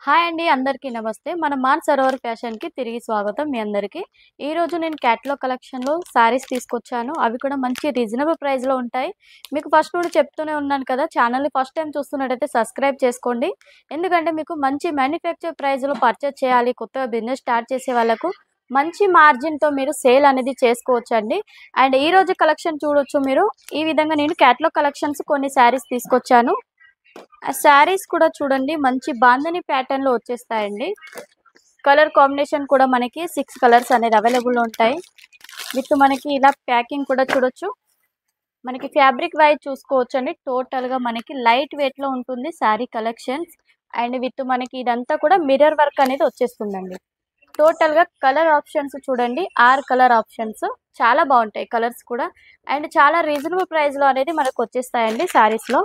Hi అండి అందరికీ నమస్తే. మన మానసరోవర్ ఫ్యాషన్‌కి తిరిగి స్వాగతం మీ అందరికీ. ఈరోజు నేను క్యాటలాగ్ కలెక్షన్‌లో శారీస్ తీసుకొచ్చాను. అవి కూడా మంచి రీజనబుల్ ప్రైస్‌లో ఉంటాయి. మీకు ఫస్ట్ నుండి చెప్తూనే ఉన్నాను కదా! ఛానల్‌ని ఫస్ట్ టైమ్ చూస్తున్నట్టయితే సబ్స్క్రైబ్ చేసుకోండి. ఎందుకంటే మీకు మంచి మ్యానుఫ్యాక్చర్ ప్రైస్‌లో పర్చేజ్ చేయాలి, కొత్తగా బిజినెస్ స్టార్ట్ చేసే వాళ్ళకు మంచి మార్జిన్‌తో మీరు సేల్ అనేది చేసుకోవచ్చండి. అండ్ ఈరోజు కలెక్షన్ చూడొచ్చు మీరు. ఈ విధంగా నేను క్యాటలాగ్ కలెక్షన్స్ కొన్ని శారీస్ తీసుకొచ్చాను. ఆ శారీస్ కూడా చూడండి మంచి బాందిని ప్యాటర్న్‌లో వచ్చేస్తాయండి. కలర్ కాంబినేషన్ కూడా మనకి 6 కలర్స్ అనేది అవైలబుల్ ఉంటాయి. విత్ మనకి ఇలా ప్యాకింగ్ కూడా చూడొచ్చు. మనకి ఫ్యాబ్రిక్ వైజ్ చూసుకోవచ్చండి. టోటల్‌గా మనకి లైట్ వెయిట్‌లో ఉంటుంది శారీ కలెక్షన్స్. అండ్ విత్ మనకి ఇదంతా కూడా మిర్రర్ వర్క్ అనేది వచ్చేస్తుందండి. టోటల్‌గా కలర్ ఆప్షన్స్ చూడండి. 6 కలర్ ఆప్షన్స్ చాలా బాగుంటాయి కలర్స్ కూడా. అండ్ చాలా రీజనబుల్ ప్రైస్‌లో అనేది మనకు వచ్చేస్తాయండి శారీస్‌లో.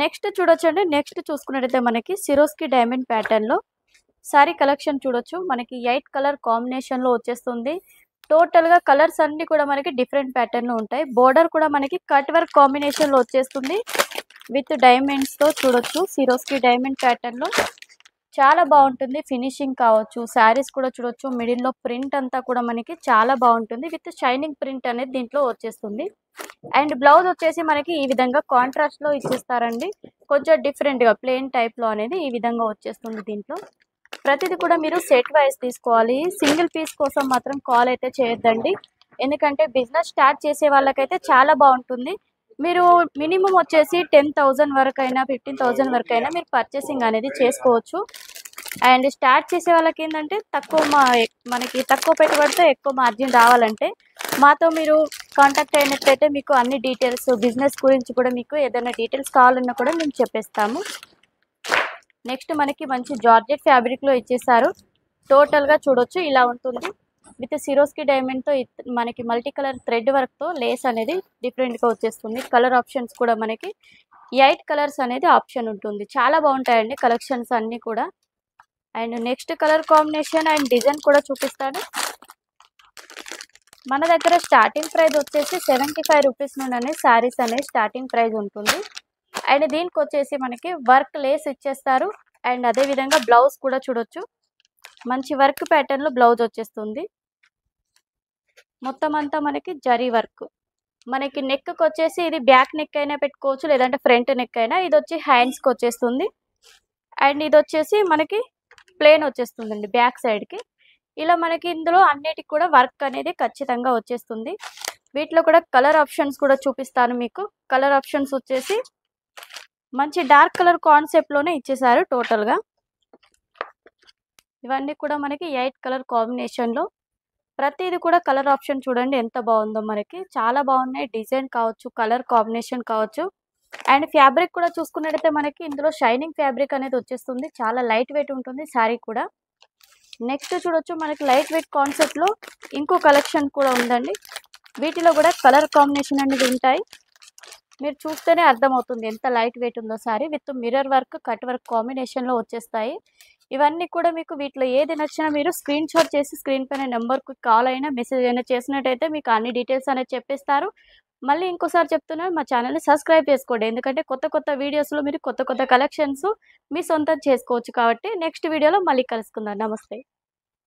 నెక్స్ట్ చూడొచ్చండి. నెక్స్ట్ చూసుకున్నట్టయితే మనకి సిరోస్కి డైమండ్ ప్యాటర్న్‌లో శారీ కలెక్షన్ చూడొచ్చు. మనకి 8 కలర్ కాంబినేషన్‌లో వచ్చేస్తుంది. టోటల్‌గా కలర్స్ అన్నీ కూడా మనకి డిఫరెంట్ ప్యాటర్న్‌లో ఉంటాయి. బోర్డర్ కూడా మనకి కట్ వర్క్ కాంబినేషన్‌లో వచ్చేస్తుంది. విత్ డైమండ్స్‌తో చూడొచ్చు. సిరోస్కి డైమండ్ ప్యాటర్న్‌లో చాలా బాగుంటుంది. ఫినిషింగ్ కావచ్చు, శారీస్ కూడా చూడొచ్చు. మిడిల్‌లో ప్రింట్ అంతా కూడా మనకి చాలా బాగుంటుంది. విత్ షైనింగ్ ప్రింట్ అనేది దీంట్లో వచ్చేస్తుంది. అండ్ బ్లౌజ్ వచ్చేసి మనకి ఈ విధంగా కాంట్రాస్ట్‌లో ఇచ్చేస్తారండి. కొంచెం డిఫరెంట్‌గా ప్లెయిన్ టైప్‌లో అనేది ఈ విధంగా వచ్చేస్తుంది దీంట్లో. ప్రతిది కూడా మీరు సెట్ వైస్ తీసుకోవాలి. సింగిల్ పీస్ కోసం మాత్రం కాల్ అయితే చేయొద్దండి. ఎందుకంటే బిజినెస్ స్టార్ట్ చేసే వాళ్ళకైతే చాలా బాగుంటుంది. మీరు మినిమం వచ్చేసి 10,000 వరకైనా 15,000 వరకైనా మీరు పర్చేసింగ్ అనేది చేసుకోవచ్చు. అండ్ స్టార్ట్ చేసే వాళ్ళకి ఏంటంటే మనకి తక్కువ పెట్టుబడితో ఎక్కువ మార్జిన్ రావాలంటే మాతో మీరు కాంటాక్ట్ అయినట్లయితే మీకు అన్ని డీటెయిల్స్ బిజినెస్ గురించి కూడా మీకు ఏదైనా డీటెయిల్స్ కావాలన్నా కూడా మేము చెప్పేస్తాము. నెక్స్ట్ మనకి మంచి జార్జెట్ ఫ్యాబ్రిక్లో ఇచ్చేసారు. టోటల్గా చూడొచ్చు ఇలా ఉంటుంది. విత్ సిరోస్కి డైమండ్తో మనకి మల్టీ కలర్ థ్రెడ్ వర్క్తో లేస్ అనేది డిఫరెంట్గా వచ్చేస్తుంది. కలర్ ఆప్షన్స్ కూడా మనకి 8 కలర్స్ అనేది ఆప్షన్ ఉంటుంది. చాలా బాగుంటాయండి కలెక్షన్స్ అన్నీ కూడా. And next colour combination and design కూడా చూపిస్తాను. మన దగ్గర స్టార్టింగ్ ప్రైస్ వచ్చేసి 75 రూపీస్ నుండి శారీస్ అనేది స్టార్టింగ్ ప్రైస్ ఉంటుంది. అండ్ దీనికి వచ్చేసి మనకి వర్క్ లేస్ ఇచ్చేస్తారు. అండ్ అదేవిధంగా బ్లౌజ్ కూడా చూడొచ్చు. మంచి వర్క్ ప్యాటర్న్లో బ్లౌజ్ వచ్చేస్తుంది. మొత్తం అంతా మనకి జరీ వర్క్. మనకి నెక్కి వచ్చేసి ఇది బ్యాక్ నెక్ అయినా పెట్టుకోవచ్చు, లేదంటే ఫ్రంట్ నెక్ అయినా. ఇది వచ్చి హ్యాండ్స్కి వచ్చేస్తుంది. అండ్ ఇది వచ్చేసి మనకి ప్లేన్ వచ్చేస్తుందండి బ్యాక్ సైడ్కి. ఇలా మనకి ఇందులో అన్నిటికి కూడా వర్క్ అనేది ఖచ్చితంగా వచ్చేస్తుంది. వీటిలో కూడా కలర్ ఆప్షన్స్ కూడా చూపిస్తాను మీకు. కలర్ ఆప్షన్స్ వచ్చేసి మంచి డార్క్ కలర్ కాన్సెప్ట్లోనే ఇచ్చేసారు టోటల్గా. ఇవన్నీ కూడా మనకి 8 కలర్ కాంబినేషన్లో. ప్రతిది కూడా కలర్ ఆప్షన్ చూడండి ఎంత బాగుందో మనకి. చాలా బాగున్నాయి. డిజైన్ కావచ్చు, కలర్ కాంబినేషన్ కావచ్చు. అండ్ ఫ్యాబ్రిక్ కూడా చూసుకున్నట్టయితే మనకి ఇందులో షైనింగ్ ఫ్యాబ్రిక్ అనేది వచ్చేస్తుంది. చాలా లైట్ వెయిట్ ఉంటుంది శారీ కూడా. నెక్స్ట్ చూడొచ్చు మనకి లైట్ వెయిట్ కాన్సెప్ట్లో ఇంకో కలెక్షన్ కూడా ఉందండి. వీటిలో కూడా కలర్ కాంబినేషన్ అనేది ఉంటాయి. మీరు చూస్తేనే అర్థమవుతుంది ఎంత లైట్ వెయిట్ ఉందో sari. With mirror work, cut work కాంబినేషన్లో వచ్చేస్తాయి. ఇవన్నీ కూడా మీకు వీటిలో ఏది నచ్చినా మీరు స్క్రీన్ షాట్ చేసి స్క్రీన్ పైన నెంబర్కి కాల్ అయినా మెసేజ్ అయినా చేసినట్టయితే మీకు అన్ని డీటెయిల్స్ అనేది చెప్పేస్తారు. మళ్ళీ ఇంకోసారి చెప్తున్నాను, మా ఛానల్ని సబ్స్క్రైబ్ చేసుకోండి. ఎందుకంటే కొత్త వీడియోస్లో మీరు కొత్త కలెక్షన్స్ మీ సొంతం చేసుకోవచ్చు కాబట్టి. నెక్స్ట్ వీడియోలో మళ్ళీ కలుసుకుందాం. నమస్తే.